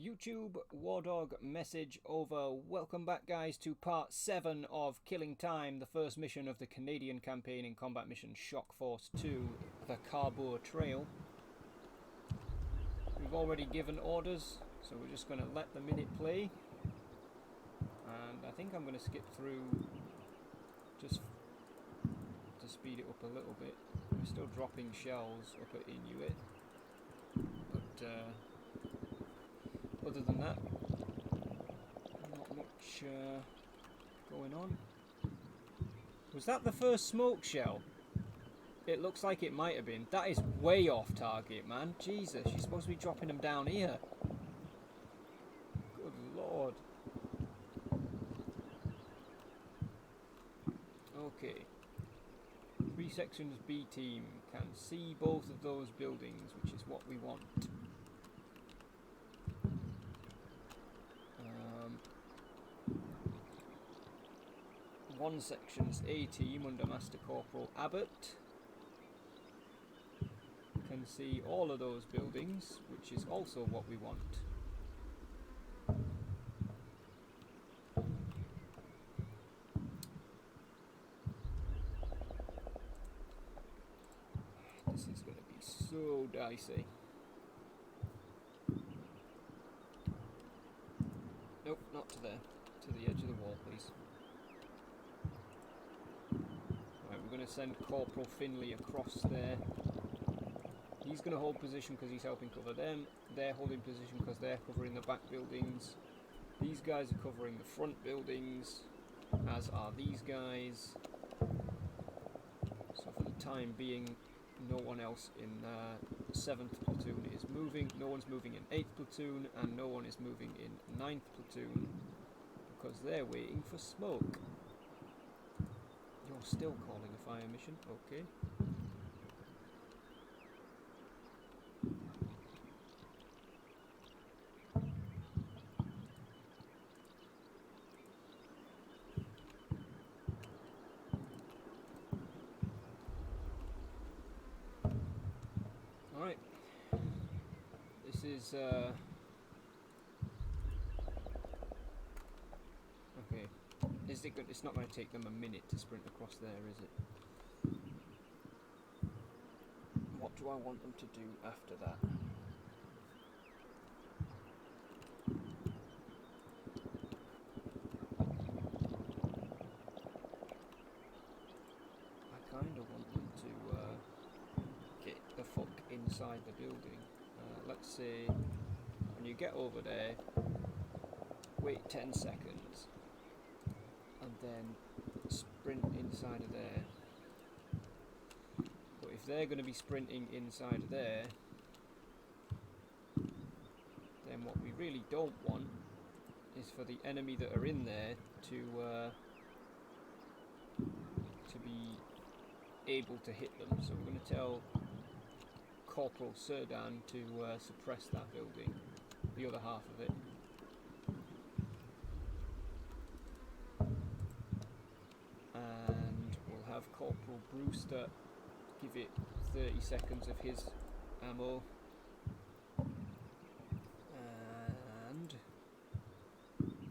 YouTube Wardog message over. Welcome back, guys, to part 7 of Killing Time, the first mission of the Canadian campaign in combat mission Shock Force 2, the Khabour Trail. We've already given orders, so we're just going to let the minute play. And I think I'm going to skip through just to speed it up a little bit. We're still dropping shells up at Inuit, but other than that, not much going on. Was that the first smoke shell? It looks like it might have been. That is way off target, man. Jesus, you're supposed to be dropping them down here. Good lord. Okay. 3 sections B team can see both of those buildings, which is what we want. One section's A team under Master Corporal Abbott can see all of those buildings, which is also what we want. This is going to be so dicey. Nope, not to there. To the edge of the wall, please. Right, we're going to send Corporal Finley across there. He's going to hold position because he's helping cover them. They're holding position because they're covering the back buildings. These guys are covering the front buildings, as are these guys. So for the time being, no one else in 7th platoon is moving. No one's moving in 8th platoon, and no one is moving in 9th platoon because they're waiting for smoke. You're still calling a fire mission? Okay. Alright. This is okay. Is it good? It's not going to take them a minute to sprint across there, is it? What do I want them to do after that? I kind of want them to get the fuck inside the building. Let's say when you get over there, wait 10 seconds. And then sprint inside of there. But if they're going to be sprinting inside of there, then what we really don't want is for the enemy that are in there to be able to hit them. So we're going to tell Corporal Serdan to suppress that building, the other half of it. And we'll have Corporal Brewster give it 30 seconds of his ammo. And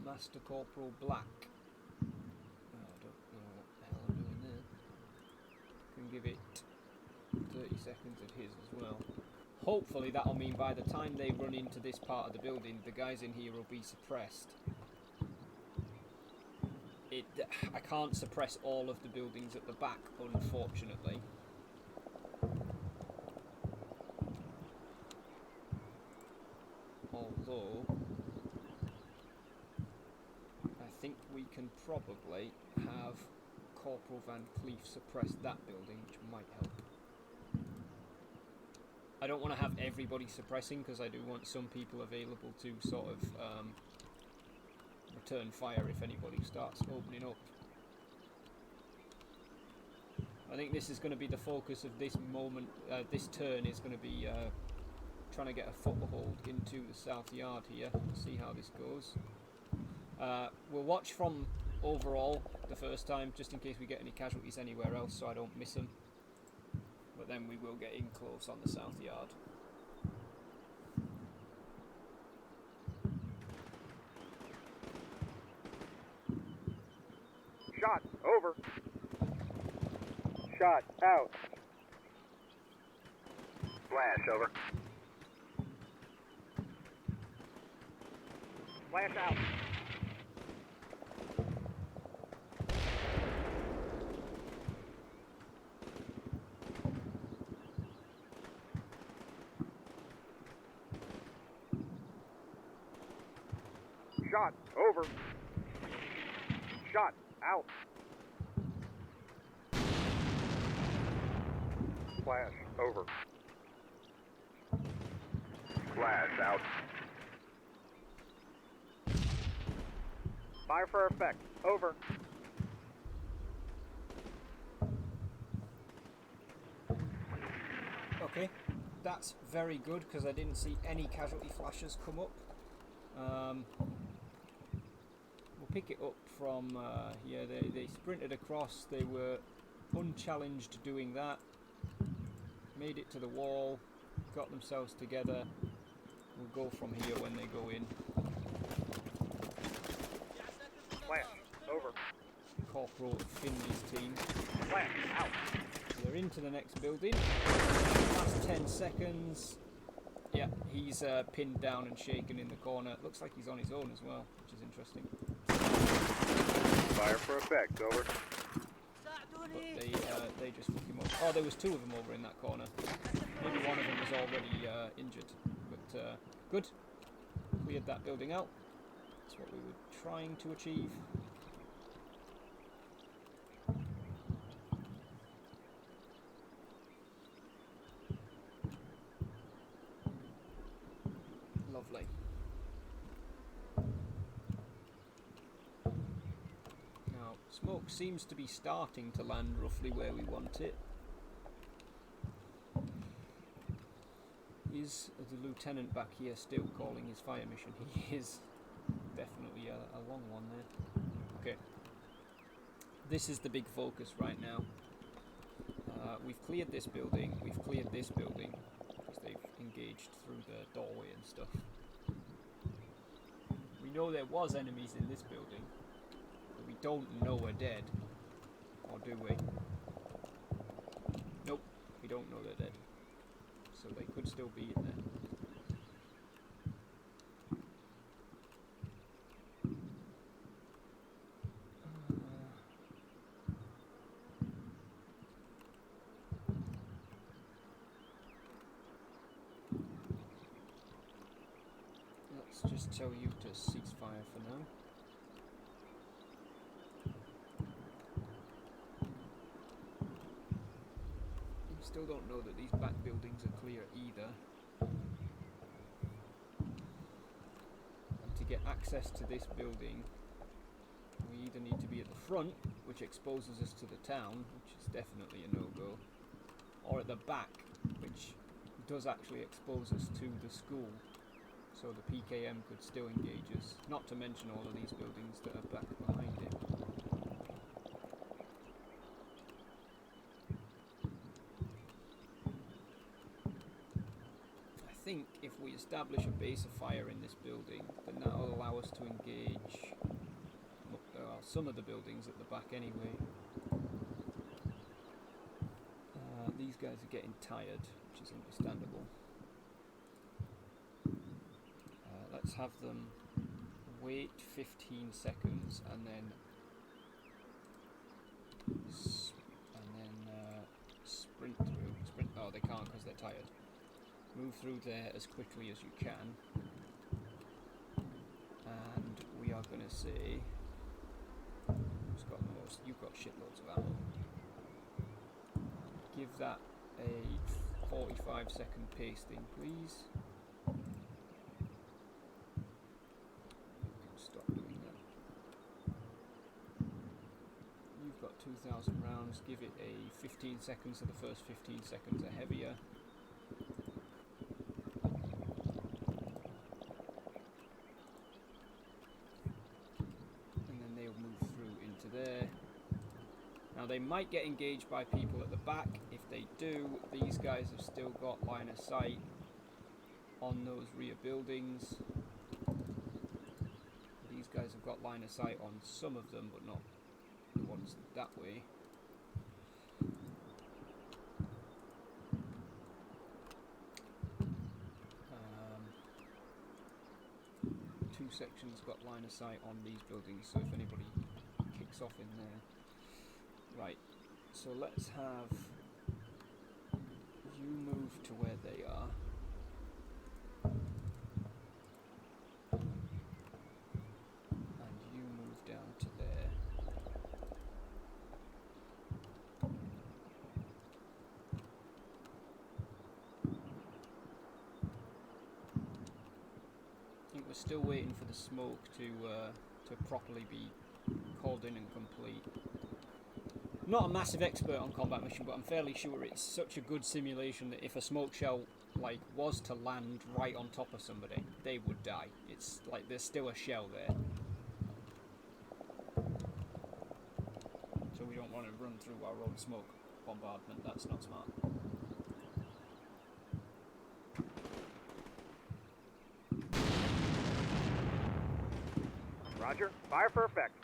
Master Corporal Black, I don't know what the hell I'm doing there, can give it 30 seconds of his as well. Hopefully that'll mean by the time they run into this part of the building, the guys in here will be suppressed. I can't suppress all of the buildings at the back, unfortunately. Although, I think we can probably have Corporal Van Cleef suppress that building, which might help. I don't want to have everybody suppressing because I do want some people available to sort of return fire if anybody starts opening up. I think this is going to be the focus of this moment. This turn is going to be trying to get a foothold into the south yard here. We'll see how this goes. We'll watch from overall the first time, just in case we get any casualties anywhere else, so I don't miss them. But then we will get in close on the south yard. over. Shot out. Flash, over. Flash out. Shot, over. Shot, out. Flash, over. Flash, out. Fire for effect, over. Okay, that's very good because I didn't see any casualty flashes come up. We'll pick it up from here. They sprinted across. They were unchallenged doing that. Made it to the wall. Got themselves together. We'll go from here when they go in. Flash, over. Corporal Finley's team. Flash, out. They're into the next building. Last 10 seconds. Yeah, he's pinned down and shaken in the corner. Looks like he's on his own as well, which is interesting. Fire for effect, over. But they just fuck him up. Oh, there was two of them over in that corner. Maybe one of them was already injured. But good. Cleared that building out. That's what we were trying to achieve. Lovely. Now, smoke seems to be starting to land roughly where we want it. Is the lieutenant back here still calling his fire mission? He is. Definitely a long one there. Okay. This is the big focus right now. We've cleared this building. We've cleared this building. Because they've engaged through the doorway and stuff. We know there was enemies in this building. But we don't know we're dead. Or do we? Nope. We don't know they're dead. So they could still be in there. Let's just tell you to cease fire for now. We still don't know that these back buildings are clear either. And to get access to this building, we either need to be at the front, which exposes us to the town, which is definitely a no-go, or at the back, which does actually expose us to the school. So the PKM could still engage us, not to mention all of these buildings that are back behind it. I think if we establish a base of fire in this building, then that will allow us to engage some of the buildings at the back anyway. These guys are getting tired, which is understandable. Let's have them wait 15 seconds and then sprint through. Oh, they can't because they're tired. Move through there as quickly as you can, and we are going to say, who's got the most? You've got shitloads of ammo. Give that a 45-second pasting, please. Stop doing that. You've got 2,000 rounds. Give it a 15 seconds, so the first 15 seconds are heavier. And then they'll move through into there. Now they might get engaged by people at the back. If they do, these guys have still got line of sight on those rear buildings. These guys have got line of sight on some of them, but not the ones that way. 2 sections got line of sight on these buildings, so if anybody kicks off in there. Right, so let's have you move to where they are. And you move down to there. I think we're still waiting for the smoke to properly be called in and complete. I'm not a massive expert on combat mission, but I'm fairly sure it's such a good simulation that if a smoke shell like was to land right on top of somebody, they would die. It's like there's still a shell there. So we don't want to run through our own smoke bombardment, that's not smart. Roger. Fire for effect.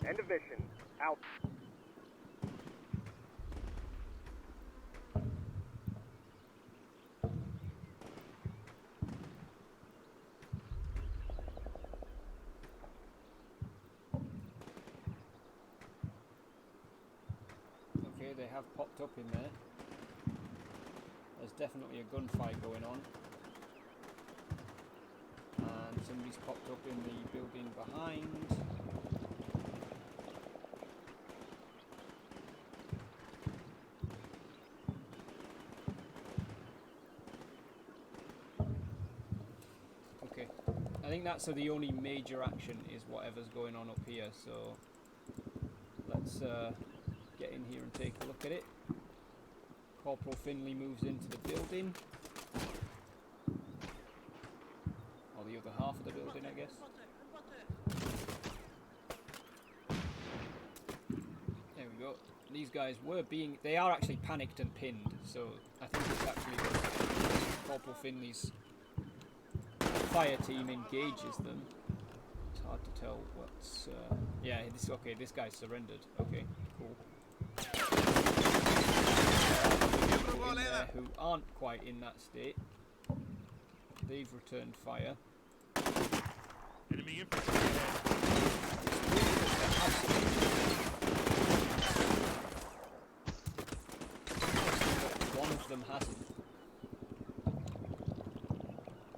End of mission. Out. Okay, they have popped up in there. There's definitely a gunfight going on. And somebody's popped up in the building behind. Okay, I think that's the only major action is whatever's going on up here, so let's get in here and take a look at it. Corporal Finley moves into the building. Or the other half of the building, I guess. There we go. These guys were they are actually panicked and pinned, so I think it's actually Corporal Finley's fire team engages them. It's hard to tell what's... yeah, this guy's surrendered. Okay, cool. In there who aren't quite in that state. They've returned fire. Enemy infantry. One of them hasn't.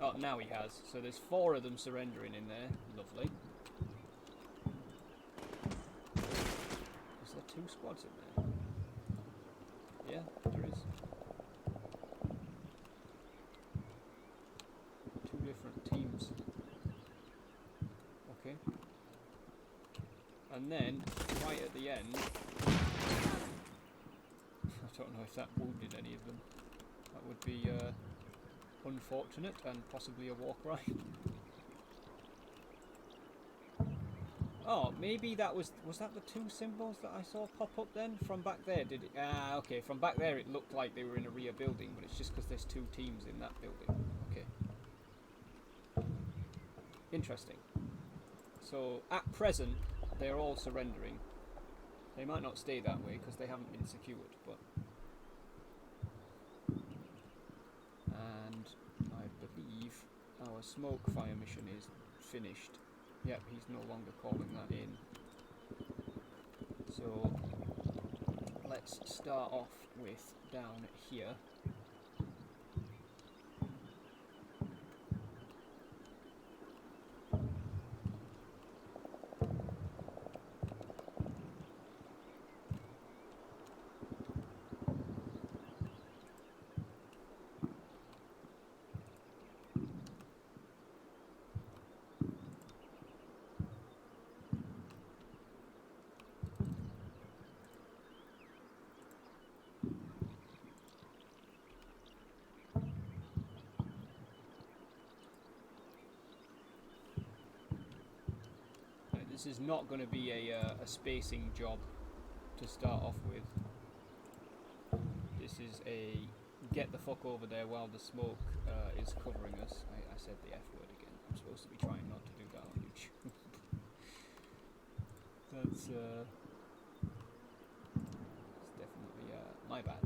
Oh, now he has. So there's 4 of them surrendering in there. Lovely. Is there 2 squads in there? Yeah, there is. 2 different teams. Okay. And then, right at the end... I don't know if that wounded any of them. That would be unfortunate and possibly a war crime. Oh, maybe that was that the 2 symbols that I saw pop up then from back there? Did it? Ah, okay. From back there, it looked like they were in a rear building, but it's just because there's 2 teams in that building. Okay. Interesting. So at present, they're all surrendering. They might not stay that way because they haven't been secured, but. And I believe our smoke fire mission is finished. Yep, he's no longer calling that in. So let's start off with down here. This is not going to be a spacing job to start off with. is a get the fuck over there while the smoke is covering us. I said the F word again. I'm supposed to be trying not to do that on YouTube. That's definitely my bad.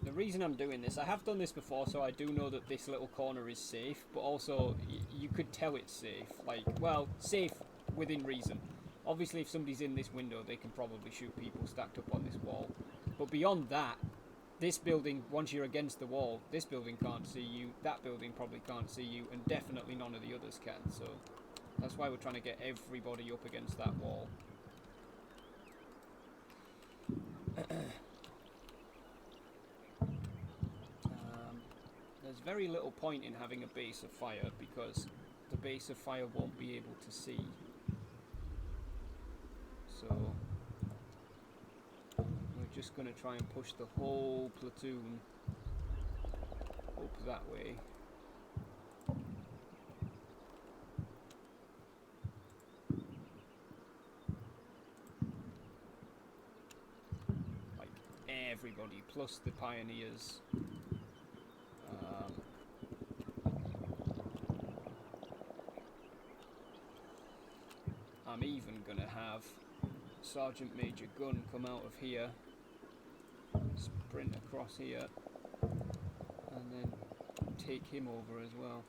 The reason I'm doing this, I have done this before, so I do know that this little corner is safe, but also you could tell it's safe. Like, well, safe within reason. Obviously, if somebody's in this window, they can probably shoot people stacked up on this wall. But beyond that, this building, once you're against the wall, this building can't see you, that building probably can't see you, and definitely none of the others can. So that's why we're trying to get everybody up against that wall. There's very little point in having a base of fire because the base of fire won't be able to see. So we're just going to try and push the whole platoon up that way. Like everybody, plus the pioneers. I'm even gonna have Sergeant Major Gunn come out of here, sprint across here, and then take him over as well.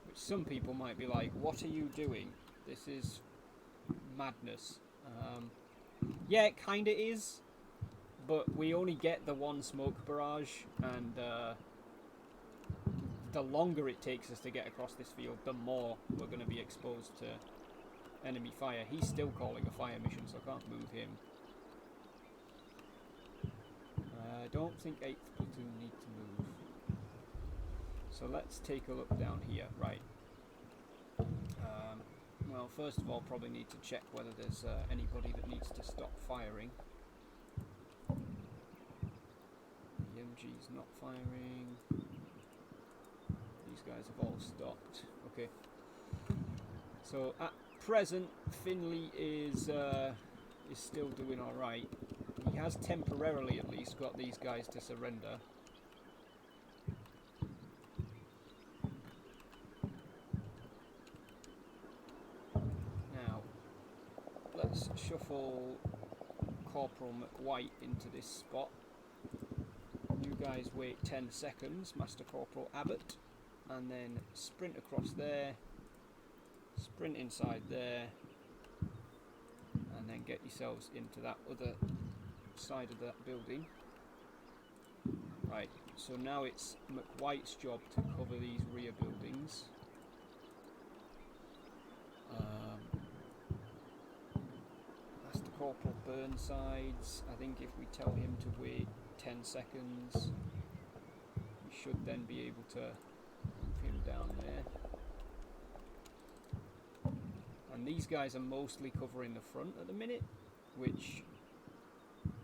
Which some people might be like, what are you doing? This is madness. Yeah, it kinda is, but we only get the one smoke barrage, and the longer it takes us to get across this field, the more we're going to be exposed to enemy fire. He's still calling a fire mission, so I can't move him. I don't think 8th platoon need to move. So let's take a look down here. Right. Well, first of all, probably need to check whether there's anybody that needs to stop firing. The MG's not firing. These guys have all stopped. Okay. So at present, Finley is still doing all right. He has temporarily, at least, got these guys to surrender. Now, let's shuffle Corporal McWhite into this spot. You guys wait 10 seconds, Master Corporal Abbott, and then sprint across there, sprint inside there, and then get yourselves into that other side of that building. Right, so now it's McWhite's job to cover these rear buildings. Master Corporal Burnsides, I think if we tell him to wait 10 seconds, we should then be able to move him down there. And these guys are mostly covering the front at the minute, which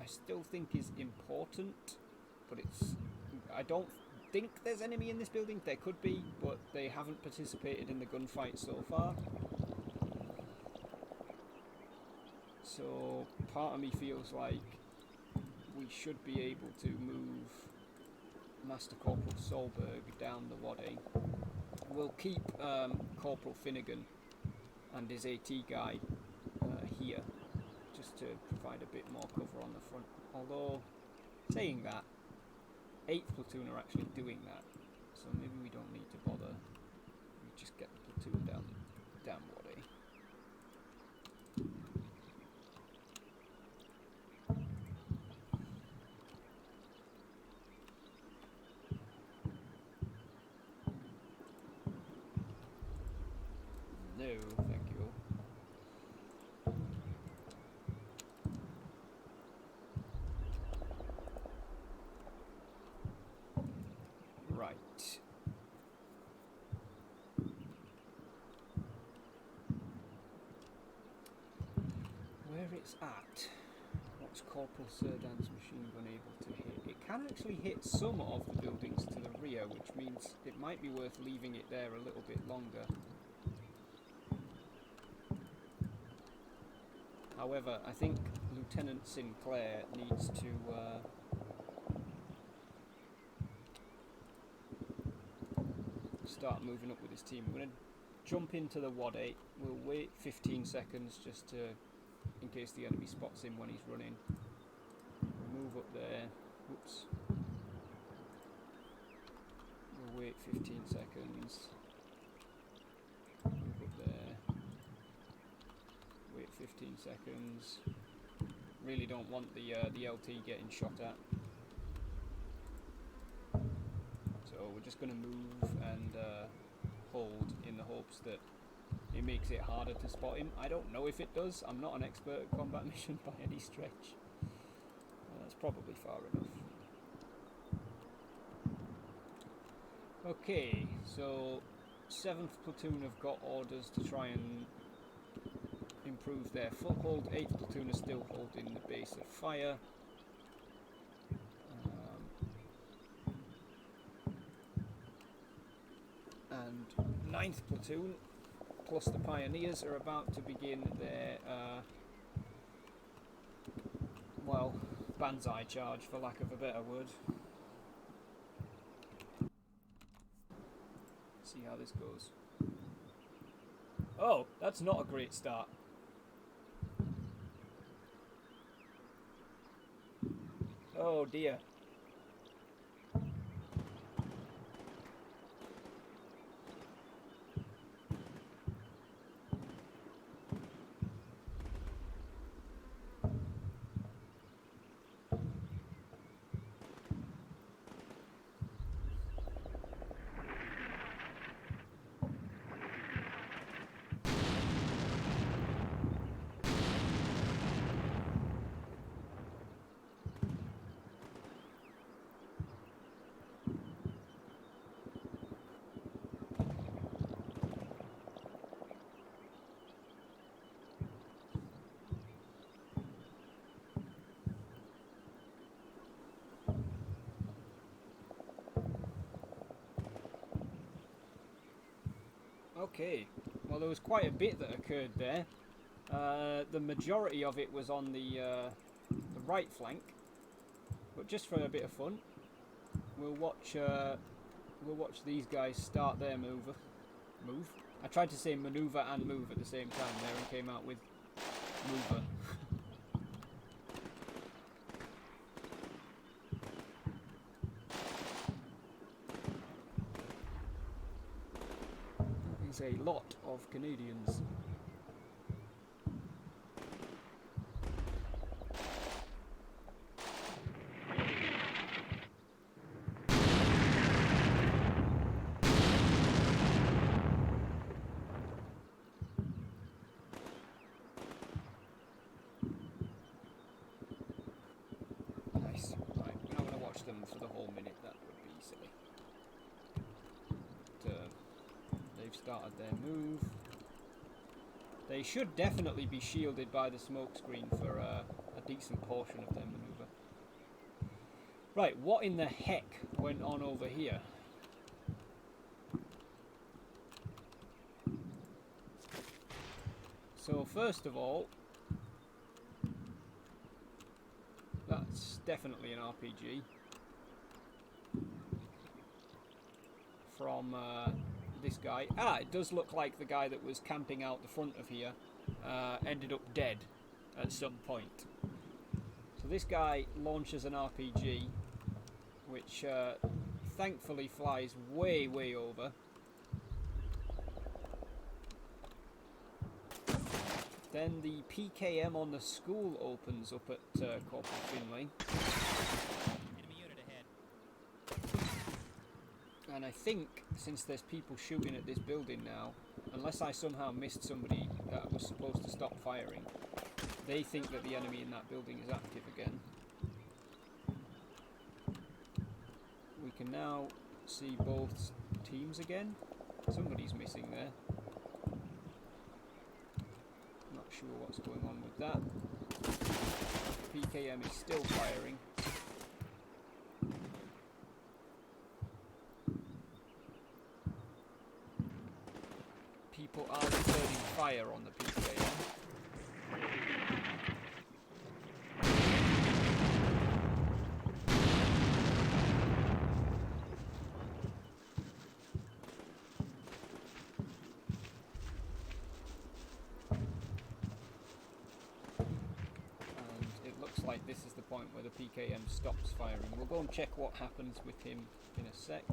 I still think is important, but I don't think there's enemy in this building. There could be, but they haven't participated in the gunfight so far. So part of me feels like we should be able to move Master Corporal Solberg down the Wadi. We'll keep Corporal Finnegan and his AT guy here, just to provide a bit more cover on the front. Although, saying that, 8th platoon are actually doing that, so maybe we don't need to bother. We just get the platoon down Wadi. No, thank you. Right. Where it's at, what What's Corporal Serdan's machine gun able to hit? It can actually hit some of the buildings to the rear, which means it might be worth leaving it there a little bit longer. However, I think Lieutenant Sinclair needs to start moving up with his team. We're going to jump into the WAD 8. We'll wait 15 seconds just to, in case the enemy spots him when he's running. We'll move up there. Whoops. We'll wait 15 seconds. Move up there. Wait 15 seconds. Really don't want the LT getting shot at. So we're just going to move and hold in the hopes that it makes it harder to spot him. I don't know if it does. I'm not an expert at combat mission by any stretch. That's probably far enough. Okay, so 7th platoon have got orders to try and improve their foothold. 8th platoon are still holding the base of fire. And 9th platoon plus the pioneers are about to begin their well, banzai charge, for lack of a better word. See how this goes. Oh, that's not a great start. Oh dear. Okay, well there was quite a bit that occurred there. The majority of it was on the right flank, but just for a bit of fun, we'll watch these guys start their move. I tried to say maneuver and move at the same time there and came out with mover. A lot of Canadians. Nice. Right, we're not going to watch them for the whole minute, that would be silly. Started their move. They should definitely be shielded by the smoke screen for a decent portion of their maneuver. Right, what in the heck went on over here? So first of all, that's definitely an RPG from this guy. Ah, it does look like the guy that was camping out the front of here ended up dead at some point. So this guy launches an RPG, which thankfully flies way, way over. Then the PKM on the school opens up at Corporal Finlay. And I think, since there's people shooting at this building now, unless I somehow missed somebody that was supposed to stop firing, they think that the enemy in that building is active again. We can now see both teams again. Somebody's missing there. Not sure what's going on with that. PKM is still firing. People are returning fire on the PKM. Like this is the point where the PKM stops firing. We'll go and check what happens with him in a sec.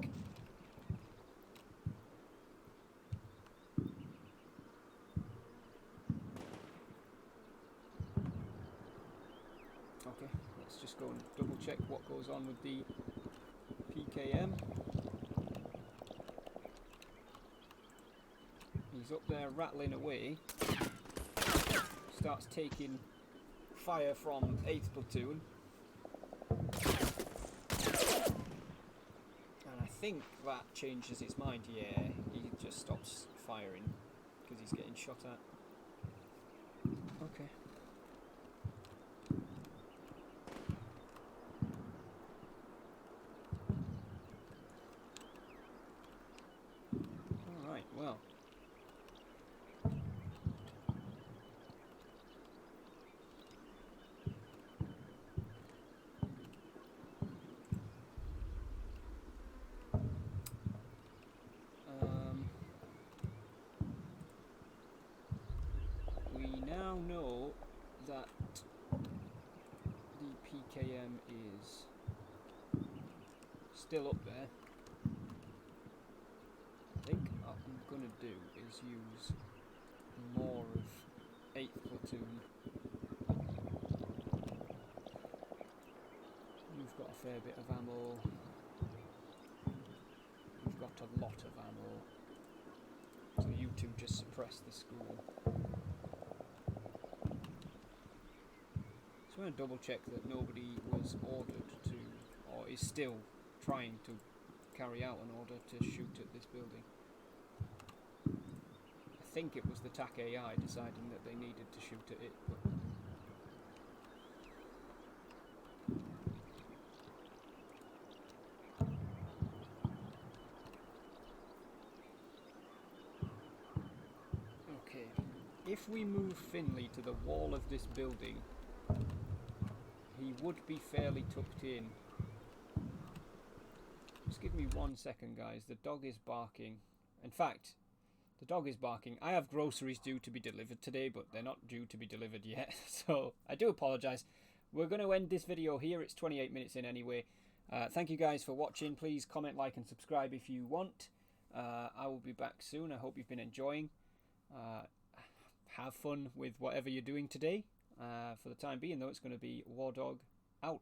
Okay, let's just go and double check what goes on with the PKM. He's up there rattling away. Starts taking fire from 8th platoon, and I think that changes his mind. Yeah, he just stops firing because he's getting shot at. Okay. Alright, well. Now know that the PKM is still up there. I think what I'm going to do is use more of 8th platoon. We've got a fair bit of ammo. We've got a lot of ammo. So you two just suppress the school. I'm going to double check that nobody was ordered to, or is still trying to carry out an order to shoot at this building. I think it was the TAC AI deciding that they needed to shoot at it, but okay. If we move Finley to the wall of this building, he would be fairly tucked in. Just give me 1 second, guys. The dog is barking. In fact, the dog is barking. I have groceries due to be delivered today, but they're not due to be delivered yet. So I do apologise. We're going to end this video here. It's 28 minutes in anyway. Thank you guys for watching. Please comment, like and subscribe if you want. I will be back soon. I hope you've been enjoying. Have fun with whatever you're doing today. For the time being, though, it's going to be War Dog out.